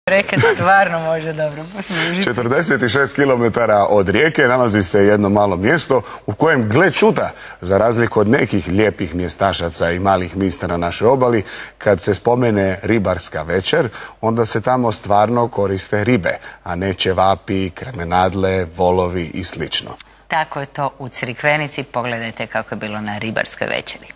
Reket stvarno može dobro poslužiti. 46 km od Rijeke nalazi se jedno malo mjesto u kojem, gle čuda, za razliku od nekih lijepih mjestašaca i malih mista na našoj obali, kad se spomene ribarska večer, onda se tamo stvarno koriste ribe, a ne ćevapi, kremenadle, volovi i slično. Tako je to u Crikvenici. Pogledajte kako je bilo na ribarskoj večeri.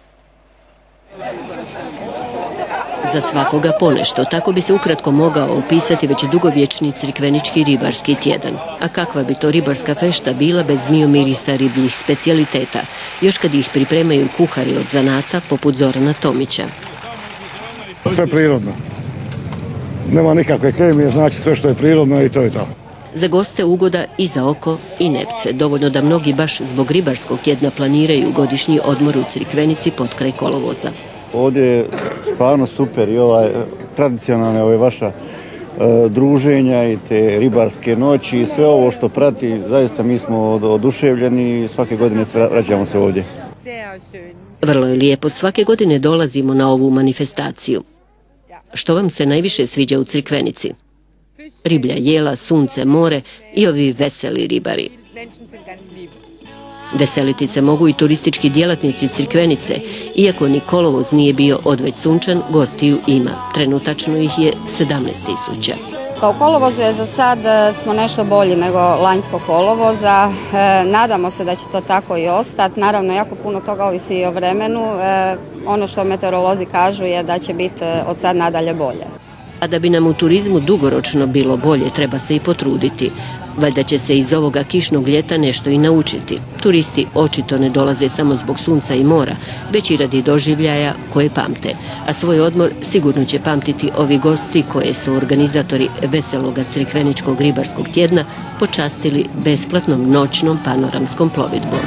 Za svakoga ponešto, tako bi se ukratko mogao opisati već dugovječni crikvenički ribarski tjedan. A kakva bi to ribarska fešta bila bez miomirisa ribljih specijaliteta, još kad ih pripremaju kuhari od zanata poput Zorana Tomića. Sve prirodno. Nema nikakve kemije, znači sve što je prirodno i to je to. Za goste ugoda i za oko i nepce, dovoljno da mnogi baš zbog ribarskog tjedna planiraju godišnji odmor u Crikvenici potkraj kolovoza. Ovdje je stvarno super i tradicionalne vaša druženja i te ribarske noći i sve ovo što prati, zaista mi smo oduševljeni i svake godine vraćamo se ovdje. Vrlo je lijepo, svake godine dolazimo na ovu manifestaciju. Što vam se najviše sviđa u Crikvenici? Riblja jela, sunce, more i ovi veseli ribari. Veseliti se mogu i turistički djelatnici Crikvenice. Iako ni kolovoz nije bio odveć sunčan, gostiju ima. Trenutačno ih je 17.000. Pa u kolovozu je za sad smo nešto bolji nego lanjskog kolovoza. Nadamo se da će to tako i ostati. Naravno, jako puno toga ovisi i o vremenu. Ono što meteorolozi kažu je da će biti od sad nadalje bolje. A da bi nam u turizmu dugoročno bilo bolje, treba se i potruditi. Valjda će se iz ovoga kišnog ljeta nešto i naučiti. Turisti očito ne dolaze samo zbog sunca i mora, već i radi doživljaja koje pamte. A svoj odmor sigurno će pamtiti ovi gosti koje su organizatori veseloga crikveničkog ribarskog tjedna počastili besplatnom noćnom panoramskom plovidbom.